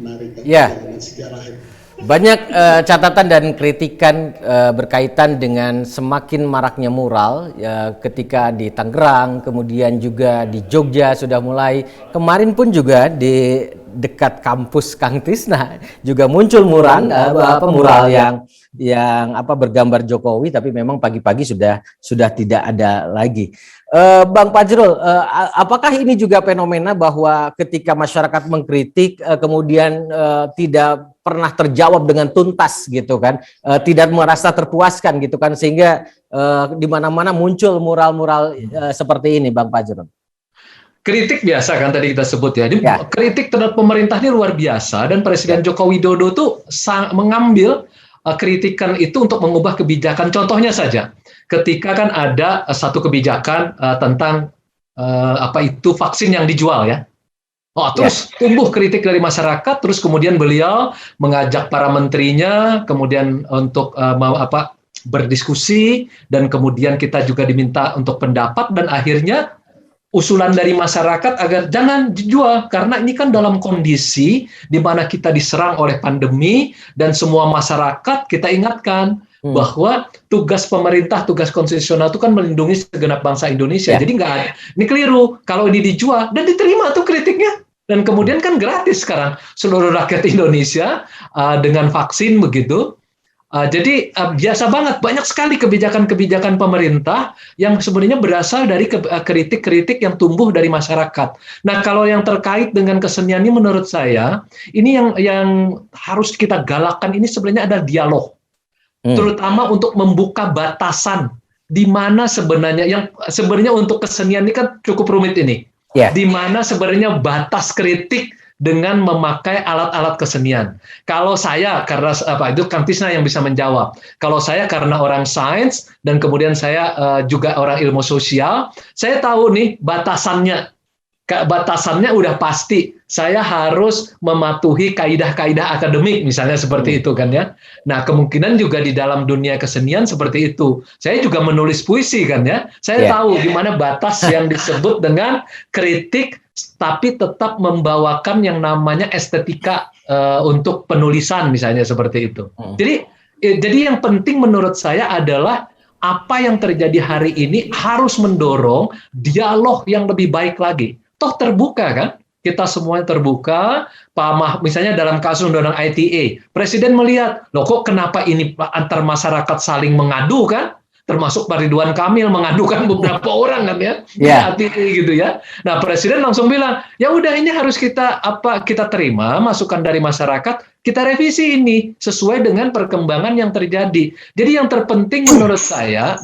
menarik Ya, perjalanan sejarah itu. banyak catatan dan kritikan berkaitan dengan semakin maraknya mural ya, ketika di Tangerang, kemudian juga di Jogja sudah mulai. Kemarin pun juga di dekat kampus Kang Tisna juga muncul mural yang bergambar Jokowi, tapi memang pagi-pagi sudah tidak ada lagi. Bang Fajrul, apakah ini juga fenomena bahwa ketika masyarakat mengkritik kemudian tidak pernah terjawab dengan tuntas gitu kan, tidak merasa terpuaskan gitu kan, sehingga di mana-mana muncul mural-mural seperti ini, Bang Fajrul? Kritik biasa kan tadi kita sebut ya. Ini Ya, kritik terhadap pemerintah ini luar biasa dan Presiden ya, Joko Widodo tuh mengambil kritikan itu untuk mengubah kebijakan. Contohnya saja, ketika kan ada satu kebijakan tentang apa itu vaksin yang dijual ya. Oh, ya, terus tumbuh kritik dari masyarakat, terus kemudian beliau mengajak para menterinya, kemudian untuk berdiskusi, dan kemudian kita juga diminta untuk pendapat, dan akhirnya usulan dari masyarakat agar jangan dijual karena ini kan dalam kondisi di mana kita diserang oleh pandemi dan semua masyarakat kita ingatkan bahwa tugas pemerintah, tugas konstitusional itu kan melindungi segenap bangsa Indonesia. ya, Jadi nggak ada, ini keliru kalau ini dijual dan diterima tuh kritiknya. Dan kemudian kan gratis sekarang seluruh rakyat Indonesia dengan vaksin begitu. Jadi biasa banget, banyak sekali kebijakan-kebijakan pemerintah yang sebenarnya berasal dari kritik-kritik yang tumbuh dari masyarakat. Nah, kalau yang terkait dengan kesenian ini menurut saya, ini yang harus kita galakkan ini sebenarnya ada dialog. Terutama untuk membuka batasan di mana sebenarnya, yang sebenarnya untuk kesenian ini kan cukup rumit ini. ya. Di mana sebenarnya batas kritik dengan memakai alat-alat kesenian. Kalau saya, karena itu Kang Tisna yang bisa menjawab. Kalau saya karena orang sains dan kemudian saya juga orang ilmu sosial, saya tahu nih batasannya. Batasannya udah pasti. Saya harus mematuhi kaidah-kaidah akademik, misalnya seperti itu kan ya. Nah, kemungkinan juga di dalam dunia kesenian seperti itu. Saya juga menulis puisi kan ya. Saya tahu di mana batas yang disebut dengan kritik tapi tetap membawakan yang namanya estetika untuk penulisan misalnya seperti itu. Jadi yang penting menurut saya adalah apa yang terjadi hari ini harus mendorong dialog yang lebih baik lagi. Toh terbuka kan? Kita semuanya terbuka, misalnya dalam kasus undang-undang ITE, Presiden melihat, loh kok kenapa ini antar masyarakat saling mengadu kan? Termasuk Pak Ridwan Kamil mengadukan beberapa orang kan ya, gitu ya. Nah, Presiden langsung bilang, ya udah ini harus kita terima masukan dari masyarakat, kita revisi ini sesuai dengan perkembangan yang terjadi. Jadi yang terpenting menurut saya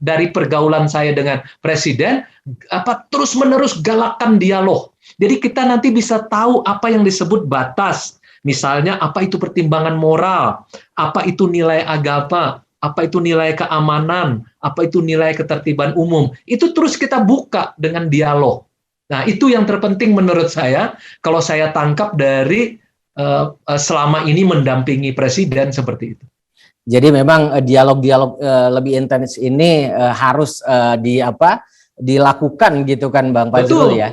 dari pergaulan saya dengan Presiden terus-menerus galakkan dialog. Jadi kita nanti bisa tahu apa yang disebut batas. Misalnya apa itu pertimbangan moral, apa itu nilai agama, apa itu nilai keamanan, apa itu nilai ketertiban umum. Itu terus kita buka dengan dialog. Nah, itu yang terpenting menurut saya, kalau saya tangkap dari selama ini mendampingi Presiden seperti itu. Jadi memang dialog-dialog lebih intens ini harus dilakukan gitu kan, Bang Fajrul ya?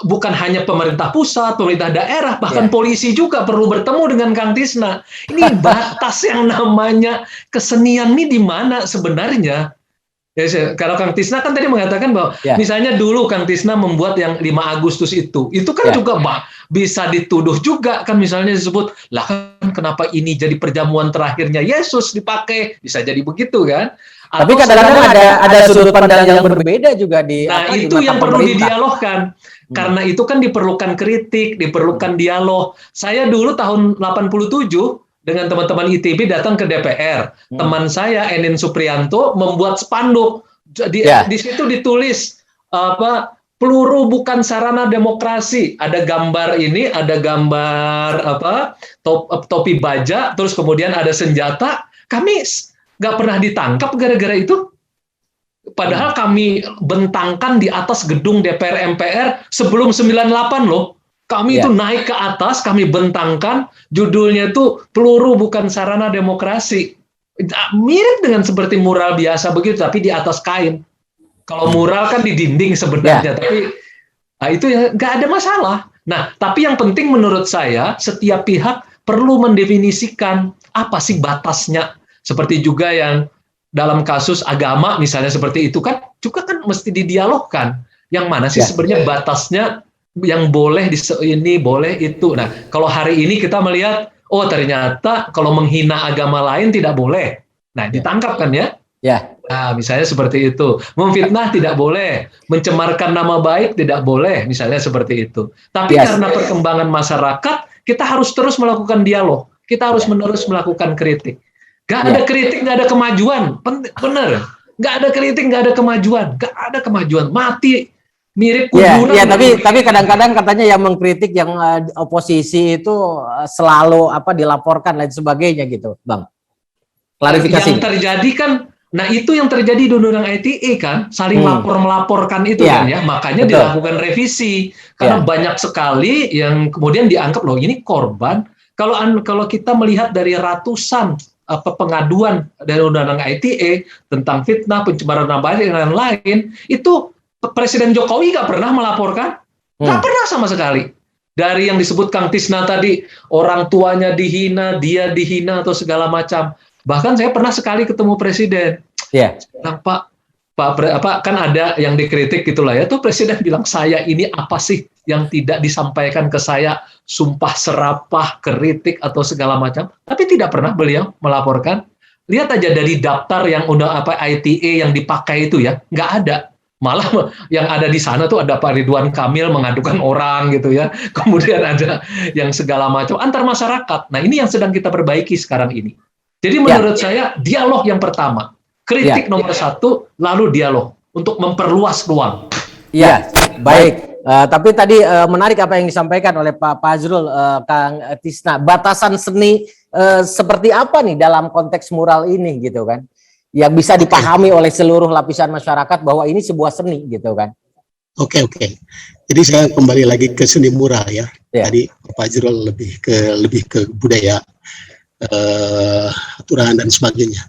Bukan hanya pemerintah pusat, pemerintah daerah, bahkan polisi juga perlu bertemu dengan Kang Tisna. Ini batas yang namanya kesenian ini di mana sebenarnya? Ya, kalau Kang Tisna kan tadi mengatakan bahwa misalnya dulu Kang Tisna membuat yang 5 Agustus itu kan juga bisa dituduh juga kan, misalnya disebut, lah kan kenapa ini jadi perjamuan terakhirnya Yesus dipakai, bisa jadi begitu kan? Tapi kadang-kadang ada sudut pandang yang berbeda juga di itu yang perlu didialogkan. Karena itu kan diperlukan kritik, diperlukan dialog. Saya dulu tahun 87 dengan teman-teman ITB datang ke DPR. Teman saya Enin Supriyanto membuat spanduk. Di situ ditulis peluru bukan sarana demokrasi. Ada gambar ini, ada gambar topi baja, terus kemudian ada senjata. Kami nggak pernah ditangkap gara-gara itu. Padahal kami bentangkan di atas gedung DPR MPR sebelum 98 loh. Kami itu naik ke atas, kami bentangkan, judulnya itu peluru bukan sarana demokrasi. Mirip dengan seperti mural biasa begitu, tapi di atas kain. Kalau mural kan di dinding sebenarnya, tapi itu ya nggak ada masalah. Nah, tapi yang penting menurut saya, setiap pihak perlu mendefinisikan apa sih batasnya. Seperti juga yang dalam kasus agama misalnya seperti itu kan, juga kan mesti didialogkan. Yang mana sih sebenarnya batasnya yang boleh ini, boleh itu. Nah, kalau hari ini kita melihat, oh ternyata kalau menghina agama lain tidak boleh. Nah, ditangkap kan ya? Ya. Nah, misalnya seperti itu. Memfitnah tidak boleh, mencemarkan nama baik tidak boleh, misalnya seperti itu. Tapi karena perkembangan masyarakat, kita harus terus melakukan dialog. Kita harus menerus melakukan kritik. Gak ada kritik, gak ada kemajuan. Bener. Gak ada kritik, gak ada kemajuan. Gak ada kemajuan. Mati. Mirip kuburan. Ya, tapi kadang-kadang katanya yang mengkritik yang oposisi itu selalu dilaporkan dan sebagainya gitu, Bang. Klarifikasi. Yang terjadi kan, nah itu yang terjadi di undang-undang ITE kan, saling melaporkan itu kan ya, makanya dilakukan revisi karena banyak sekali yang kemudian dianggap loh ini korban. Kalau kita melihat dari ratusan pengaduan dari undang-undang ITE tentang fitnah, pencemaran nama baik dan lain-lain, itu Presiden Jokowi nggak pernah melaporkan, nggak pernah sama sekali. Dari yang disebut Kang Tisna tadi, orang tuanya dihina, dia dihina atau segala macam. Bahkan saya pernah sekali ketemu presiden. Bilang, Pak, kan ada yang dikritik gitulah ya. Tuh presiden bilang, saya ini apa sih yang tidak disampaikan ke saya, sumpah serapah, kritik atau segala macam. Tapi tidak pernah beliau melaporkan. Lihat aja dari daftar yang ITE yang dipakai itu ya, nggak ada. Malah yang ada di sana tuh ada Pak Ridwan Kamil mengadukan orang gitu ya. Kemudian ada yang segala macam antar masyarakat. Nah ini yang sedang kita perbaiki sekarang ini. Jadi menurut saya dialog yang pertama, kritik nomor satu, lalu dialog untuk memperluas ruang. Iya, baik. Tapi tadi menarik apa yang disampaikan oleh Pak Fajrul, Kang Tisna. Batasan seni seperti apa nih dalam konteks mural ini gitu kan? Yang bisa dipahami oleh seluruh lapisan masyarakat bahwa ini sebuah seni gitu kan? Oke. Jadi saya kembali lagi ke seni mural ya. Tadi Pak Fajrul lebih ke budaya. Aturan dan sebagainya.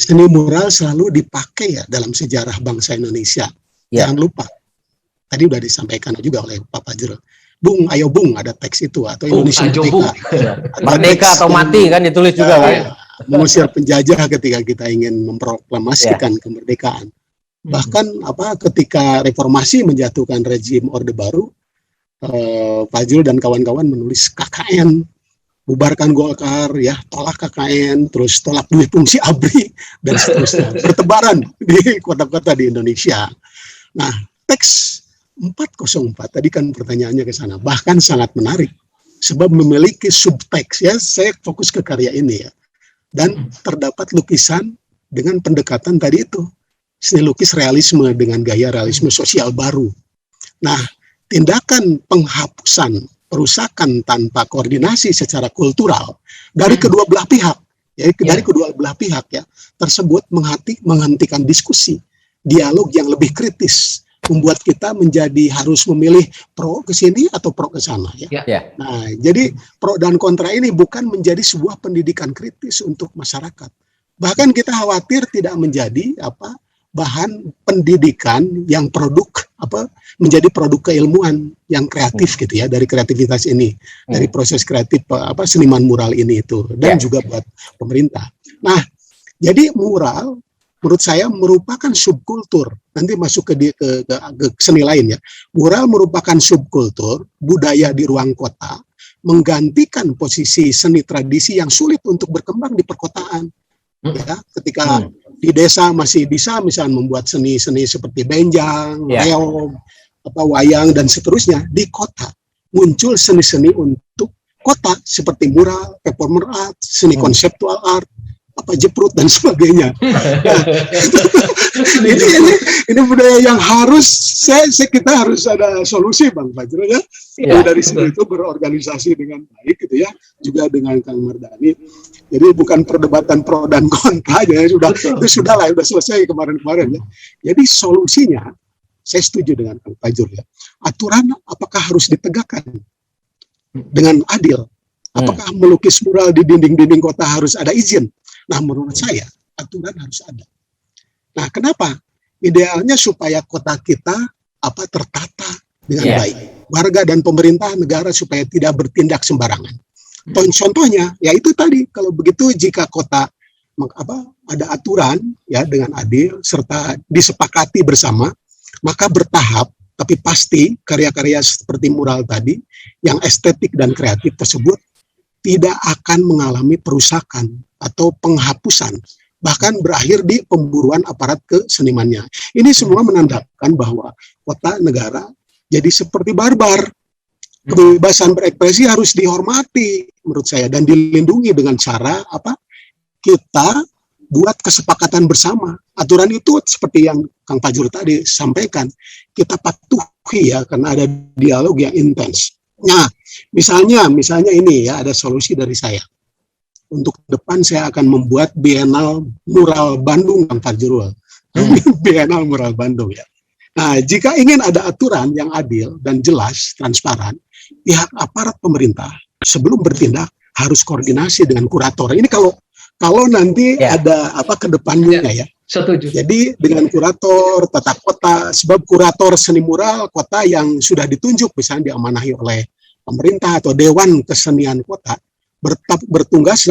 Seni mural selalu dipakai ya dalam sejarah bangsa Indonesia. Jangan lupa. Tadi udah disampaikan juga oleh Pak Fajrul. Bung, ayo Bung, ada teks itu atau Indonesia Merdeka. Merdeka atau mati kan ditulis juga kan. Mengusir penjajah ketika kita ingin memproklamasikan kemerdekaan. Bahkan ketika reformasi menjatuhkan rezim Orde Baru, Fajrul dan kawan-kawan menulis KKN, bubarkan Golkar, ya, tolak KKN, terus tolak duit fungsi ABRI, dan seterusnya. Bertebaran di kota-kota di Indonesia. Nah, teks 404, tadi kan pertanyaannya ke sana, bahkan sangat menarik, sebab memiliki subteks, ya, saya fokus ke karya ini, ya. Dan terdapat lukisan dengan pendekatan tadi itu, seni lukis realisme dengan gaya realisme sosial baru. Nah, tindakan penghapusan, perusakan tanpa koordinasi secara kultural dari kedua belah pihak, ya, dari kedua belah pihak ya, tersebut menghentikan diskusi, dialog yang lebih kritis, membuat kita menjadi harus memilih pro ke sini atau pro ke sana ya. Nah, jadi pro dan kontra ini bukan menjadi sebuah pendidikan kritis untuk masyarakat. Bahkan kita khawatir tidak menjadi bahan pendidikan yang menjadi produk keilmuan yang kreatif gitu ya, dari kreativitas ini, dari proses kreatif seniman mural ini itu, dan juga buat pemerintah. Nah, jadi mural menurut saya merupakan subkultur. Nanti masuk ke seni lain ya. Mural merupakan subkultur budaya di ruang kota, menggantikan posisi seni tradisi yang sulit untuk berkembang di perkotaan. Ya, ketika di desa masih bisa misalnya membuat seni-seni seperti benjang, reog, wayang dan seterusnya. Di kota muncul seni-seni untuk kota seperti mural, performer art, seni konseptual art, jeprut dan sebagainya. Nah, ini budaya yang harus kita harus ada solusi, Bang Fajrul ya. Dari sini itu berorganisasi dengan baik gitu ya, juga dengan Kang Mardhani. Jadi bukan perdebatan pro dan kontra aja, sudah selesai kemarin-kemarin ya. Jadi solusinya saya setuju dengan Kang Fajrul ya. Aturan apakah harus ditegakkan dengan adil? Apakah melukis mural di dinding-dinding kota harus ada izin? Nah, menurut saya aturan harus ada. Nah, kenapa? Idealnya supaya kota kita tertata dengan baik. warga dan pemerintah negara supaya tidak bertindak sembarangan. Contohnya, ya itu tadi, kalau begitu jika kota ada aturan ya dengan adil serta disepakati bersama, maka bertahap tapi pasti karya-karya seperti mural tadi yang estetik dan kreatif tersebut tidak akan mengalami perusakan atau penghapusan, bahkan berakhir di pemburuan aparat kesenimannya. Ini semua menandakan bahwa kota negara jadi seperti barbar. Kebebasan berekspresi harus dihormati menurut saya dan dilindungi dengan cara kita buat kesepakatan bersama. Aturan itu seperti yang Kang Fajrul tadi sampaikan, kita patuhi ya karena ada dialog yang intens. Nah, misalnya ini ya ada solusi dari saya. Untuk depan saya akan membuat Bienal Mural Bandung, Kang Fajrul. Bienal Mural Bandung ya. Nah, jika ingin ada aturan yang adil dan jelas, transparan, pihak aparat pemerintah sebelum bertindak harus koordinasi dengan kurator. Ini kalau nanti ada ke depannya ya. Setuju. Jadi dengan kurator tata kota, sebab kurator seni mural kota yang sudah ditunjuk misalnya diamanahi oleh pemerintah atau Dewan Kesenian Kota bertugas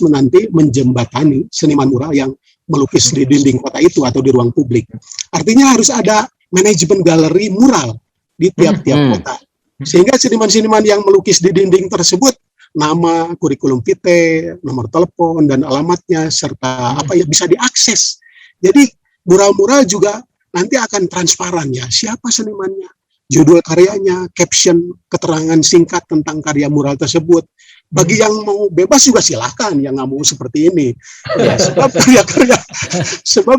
menanti menjembatani seniman mural yang melukis di dinding kota itu atau di ruang publik. Artinya harus ada manajemen galeri mural di tiap-tiap kota. Sehingga seniman-seniman yang melukis di dinding tersebut, nama, kurikulum vitae, nomor telepon, dan alamatnya, serta bisa diakses. Jadi mural-mural juga nanti akan transparan ya, siapa senimannya, judul karyanya, caption, keterangan singkat tentang karya mural tersebut. Bagi yang mau bebas juga silakan, yang nggak mau seperti ini. Ya, sebab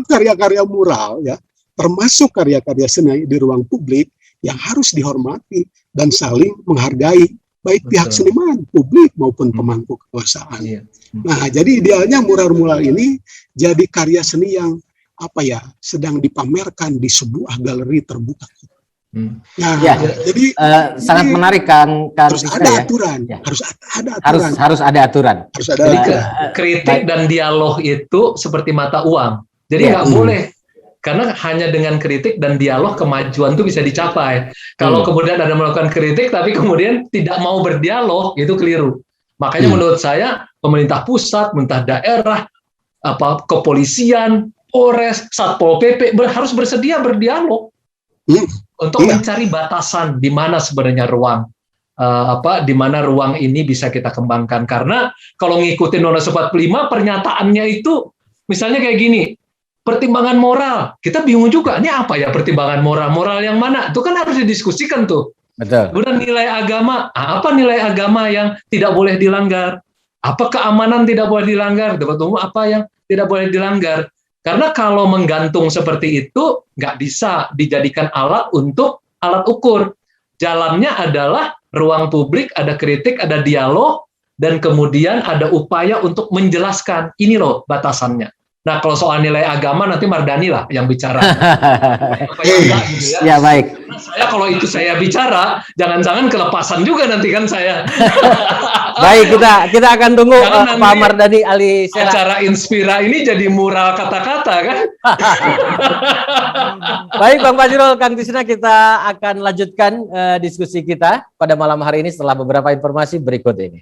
karya-karya mural ya, termasuk karya-karya seni di ruang publik yang harus dihormati dan saling menghargai, baik pihak seniman, publik maupun pemangku kekuasaan. Nah, jadi idealnya mural-mural ini jadi karya seni yang sedang dipamerkan di sebuah galeri terbuka. Nah, jadi sangat menarik Kang harus Tisna, ada ya. aturan, Ya. harus ada aturan. Harus ada aturan. Harus ada Jadi aturan. kritik dan dialog itu seperti mata uang. Jadi nggak boleh. Karena hanya dengan kritik dan dialog kemajuan itu bisa dicapai. Kalau kemudian ada melakukan kritik tapi kemudian tidak mau berdialog, itu keliru. Makanya menurut saya pemerintah pusat, pemerintah daerah, kepolisian, Polres, Satpol PP harus bersedia berdialog untuk mencari batasan di mana sebenarnya ruang di mana ruang ini bisa kita kembangkan. Karena kalau ngikutin Undang-Undang 45 pernyataannya itu misalnya kayak gini. Pertimbangan moral, kita bingung juga, ini apa ya pertimbangan moral? Moral yang mana? Itu kan harus didiskusikan tuh. Betul. Kemudian nilai agama, apa nilai agama yang tidak boleh dilanggar? Apa keamanan tidak boleh dilanggar? Debat umum apa yang tidak boleh dilanggar? Karena kalau menggantung seperti itu, nggak bisa dijadikan alat untuk alat ukur. Jalannya adalah ruang publik, ada kritik, ada dialog, dan kemudian ada upaya untuk menjelaskan, ini loh batasannya. Nah, kalau soal nilai agama nanti Mardani lah yang bicara. Ya, baik. Nah, kalau itu saya bicara, jangan-jangan kelepasan juga nanti kan saya. Baik, kita akan tunggu Pak Mardani Alisera. Acara Inspira ini jadi mural kata-kata kan? Baik, Bang Fajrul, Kang Tisna, kita akan lanjutkan diskusi kita pada malam hari ini setelah beberapa informasi berikut ini.